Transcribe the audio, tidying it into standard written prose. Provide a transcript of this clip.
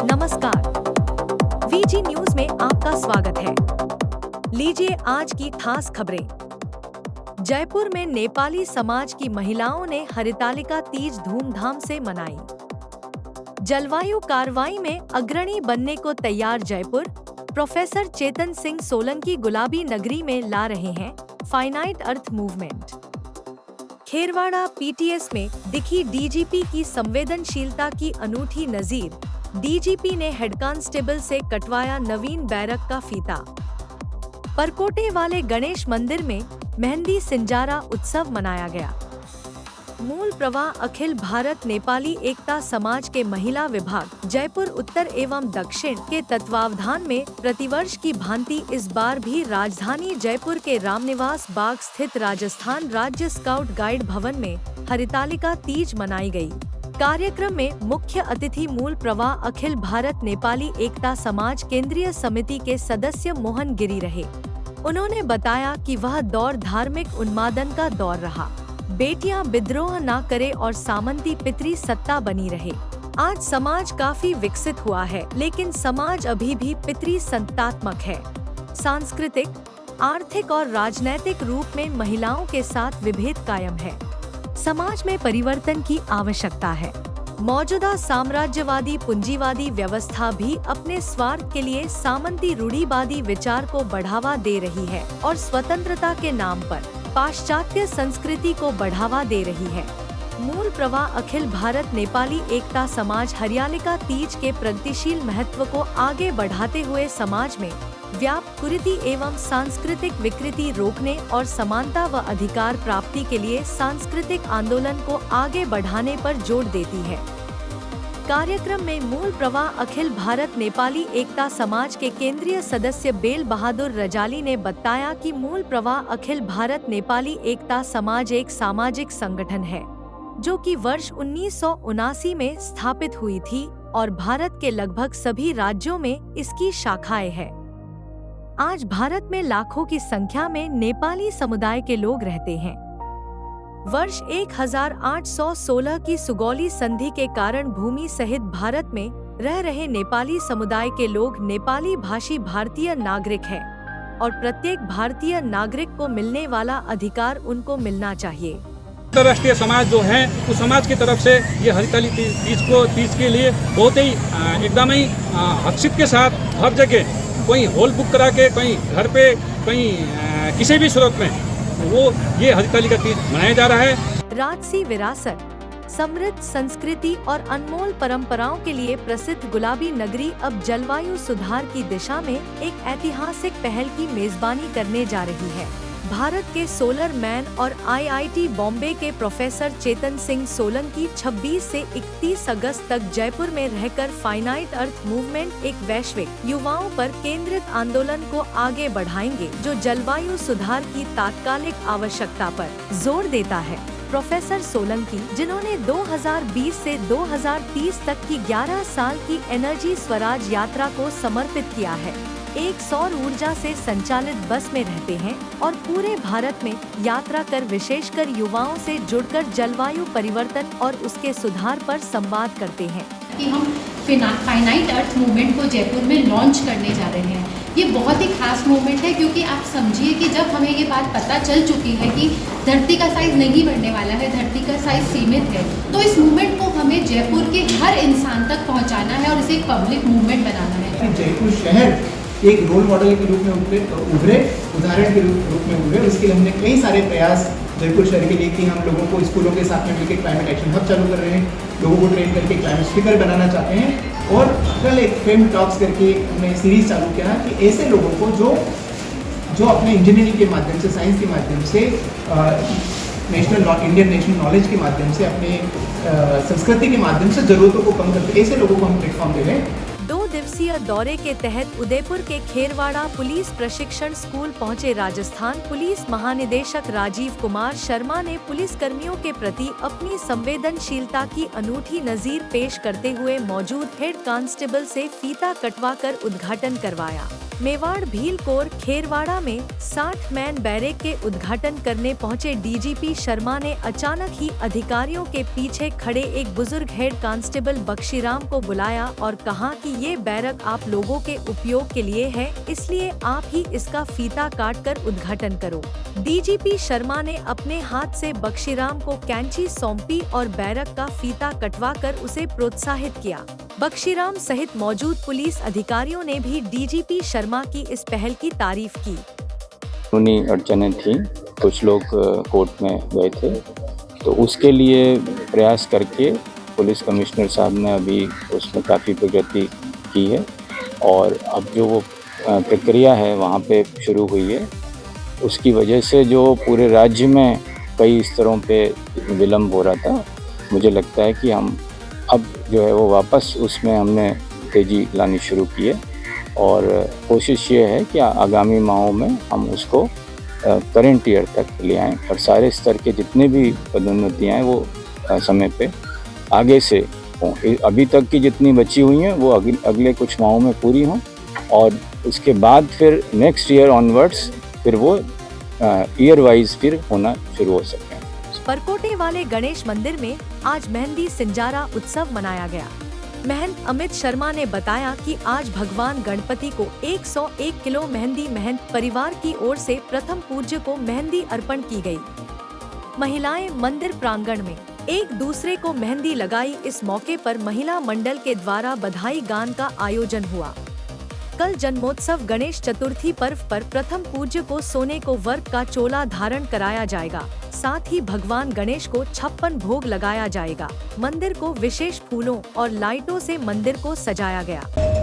नमस्कार, V G news में आपका स्वागत है। लीजिए आज की खास खबरें। जयपुर में नेपाली समाज की महिलाओं ने हरितालिका तीज धूमधाम से मनाई। जलवायु कार्रवाई में अग्रणी बनने को तैयार जयपुर, प्रोफेसर चेतन सिंह सोलंकी गुलाबी नगरी में ला रहे हैं finite earth movement. Kherwara PTS में दिखी डीजीपी की संवेदनशीलता की अनूठी नजीर। डीजीपी ने हेड कांस्टेबल से कटवाया नवीन बैरक का फीता। परकोटे वाले गणेश मंदिर में मेहंदी सिंजारा उत्सव मनाया गया। मूल प्रवाह अखिल भारत नेपाली एकता समाज के महिला विभाग जयपुर उत्तर एवं दक्षिण के तत्वावधान में प्रतिवर्ष की भांति इस बार भी राजधानी जयपुर के रामनिवास बाग स्थित राजस्थान राज्य स्काउट गाइड भवन में हरितालिका तीज मनाई गई। कार्यक्रम में मुख्य अतिथि मूल प्रवाह अखिल भारत नेपाली एकता समाज केंद्रीय समिति के सदस्य मोहन गिरी रहे। उन्होंने बताया कि वह दौर धार्मिक उन्मादन का दौर रहा। बेटियां विद्रोह न करे और सामंती पितरी सत्ता बनी रहे। आज समाज काफी विकसित हुआ है, लेकिन समाज अभी भी पितरी संतात्मक है। सांस्कृतिक, आर्थिक और राजनैतिक रूप में महिलाओं के साथ विभेद कायम है। समाज में परिवर्तन की आवश्यकता है। मौजूदा साम्राज्यवादी पूंजीवादी व्यवस्था भी अपने स्वार्थ के लिए सामंती रूढ़िवादी विचार को बढ़ावा दे रही है और स्वतंत्रता के नाम पर पाश्चात्य संस्कृति को बढ़ावा दे रही है। मूल प्रवाह अखिल भारत नेपाली एकता समाज हरितालिका तीज के प्रगतिशील महत्व को आगे बढ़ाते हुए समाज में व्याप्त कुरीति एवं सांस्कृतिक विकृति रोकने और समानता व अधिकार प्राप्ति के लिए सांस्कृतिक आंदोलन को आगे बढ़ाने पर जोर देती है। कार्यक्रम में मूल प्रवाह अखिल भारत नेपाली एकता समाज के केंद्रीय सदस्य बेल बहादुर रजाली ने बताया कि मूल प्रवाह अखिल भारत नेपाली एकता समाज एक सामाजिक संगठन है जो कि वर्ष 1979 में स्थापित हुई थी और भारत के लगभग सभी राज्यों में इसकी शाखाएं हैं। आज भारत में लाखों की संख्या में नेपाली समुदाय के लोग रहते हैं। वर्ष 1816 की सुगौली संधि के कारण भूमि सहित भारत में रह रहे नेपाली समुदाय के लोग नेपाली भाषी भारतीय नागरिक हैं और प्रत्येक भारतीय नागरिक को मिलने वाला अधिकार उनको मिलना चाहिए। अंतर्राष्ट्रीय समाज जो है उस समाज की तरफ से ये हरितालिका तीज के लिए बहुत ही एकदम ही हर्षित के साथ हर जगह कोई हॉल बुक करा के, कहीं घर पे, कहीं किसी भी सूरत में वो ये हरितालिका तीज मनाया जा रहा है। राजसी विरासत, समृद्ध संस्कृति और अनमोल परंपराओं के लिए प्रसिद्ध गुलाबी नगरी अब जलवायु सुधार की दिशा में एक ऐतिहासिक पहल की मेजबानी करने जा रही है। भारत के सोलर मैन और आईआईटी बॉम्बे के प्रोफेसर चेतन सिंह सोलंकी 26 से 31 अगस्त तक जयपुर में रहकर फाइनाइट अर्थ मूवमेंट एक वैश्विक युवाओं पर केंद्रित आंदोलन को आगे बढ़ाएंगे जो जलवायु सुधार की तात्कालिक आवश्यकता पर जोर देता है। प्रोफेसर सोलंकी, जिन्होंने 2020 से 2030 तक की 11 साल की एनर्जी स्वराज यात्रा को समर्पित किया है, एक सौर ऊर्जा से संचालित बस में रहते हैं और पूरे भारत में यात्रा कर विशेषकर युवाओं से जुड़कर जलवायु परिवर्तन और उसके सुधार पर संवाद करते हैं। कि हम फाइनाइट अर्थ मूवमेंट को जयपुर में लॉन्च करने जा रहे हैं। ये बहुत ही खास मूवमेंट है क्योंकि आप समझिए कि जब हमें ये बात पता चल चुकी है कि धरती का साइज नहीं बढ़ने वाला है, धरती का साइज सीमित है, तो इस मूवमेंट को हमें जयपुर के हर इंसान तक पहुँचाना है और इसे एक पब्लिक मूवमेंट बनाना है। जयपुर शहर एक रोल मॉडल के रूप में उभरे, उदाहरण के रूप में उभरे। उसके लिए हमने कई सारे प्रयास जयपुर शहर के लिए कि हम लोगों को स्कूलों के साथ में मिलकर क्लाइमेट एक्शन हब चालू कर रहे हैं, लोगों को ट्रेन करके क्लाइमेट स्पीकर बनाना चाहते हैं। और कल एक फेम टॉक्स करके हमने सीरीज चालू किया कि ऐसे लोगों को जो अपने इंजीनियरिंग के माध्यम से, साइंस के माध्यम से, इंडियन नेशनल नॉलेज के माध्यम से, अपने संस्कृति के माध्यम से जरूरतों को कम करते, ऐसे लोगों को हम प्लेटफॉर्म दे रहे हैं। 2 दिवसीय दौरे के तहत उदयपुर के खेरवाड़ा पुलिस प्रशिक्षण स्कूल पहुंचे राजस्थान पुलिस महानिदेशक राजीव कुमार शर्मा ने पुलिस कर्मियों के प्रति अपनी संवेदनशीलता की अनूठी नजीर पेश करते हुए मौजूद हेड कांस्टेबल से फीता कटवाकर उद्घाटन करवाया। मेवाड़ भीलकोर खेरवाड़ा में 60 मैन बैरक के उद्घाटन करने पहुंचे डीजीपी शर्मा ने अचानक ही अधिकारियों के पीछे खड़े एक बुजुर्ग हेड कांस्टेबल बख्शीराम को बुलाया और कहा कि ये बैरक आप लोगों के उपयोग के लिए है, इसलिए आप ही इसका फीता काटकर उद्घाटन करो। डीजीपी शर्मा ने अपने हाथ से बख्शीराम को कैंची सौंपी और बैरक का फीता कटवाकर उसे प्रोत्साहित किया। बख्शीराम सहित मौजूद पुलिस अधिकारियों ने भी डीजीपी शर्मा की इस पहल की तारीफ की। कानूनी अड़चनें थी, कुछ लोग कोर्ट में गए थे, तो उसके लिए प्रयास करके पुलिस कमिश्नर साहब ने अभी उसमें काफ़ी प्रगति की है और अब जो वो प्रक्रिया है वहाँ पे शुरू हुई है। उसकी वजह से जो पूरे राज्य में कई स्तरों पे विलम्ब हो रहा था, मुझे लगता है कि हम अब जो है वो वापस उसमें हमने तेज़ी लानी शुरू की है और कोशिश ये है कि आगामी माहों में हम उसको करंट ईयर तक ले आएँ और सारे स्तर के जितने भी पदोन्नतियाँ हैं वो समय पे आगे से हों। अभी तक की जितनी बची हुई हैं वो अगले कुछ माहों में पूरी हों और उसके बाद फिर नेक्स्ट ईयर ऑनवर्ड्स फिर वो ईयर वाइज फिर होना शुरू हो सके। परकोटे वाले गणेश मंदिर में आज मेहंदी सिंजारा उत्सव मनाया गया। महंत अमित शर्मा ने बताया कि आज भगवान गणपति को 101 किलो मेहंदी महंत परिवार की ओर से प्रथम पूज्य को मेहंदी अर्पण की गई। महिलाएं मंदिर प्रांगण में एक दूसरे को मेहंदी लगाई। इस मौके पर महिला मंडल के द्वारा बधाई गान का आयोजन हुआ। कल जन्मोत्सव गणेश चतुर्थी पर्व पर प्रथम पूज्य को सोने को वर्क का चोला धारण कराया जाएगा। साथ ही भगवान गणेश को 56 भोग लगाया जाएगा। मंदिर को विशेष फूलों और लाइटों से मंदिर को सजाया गया।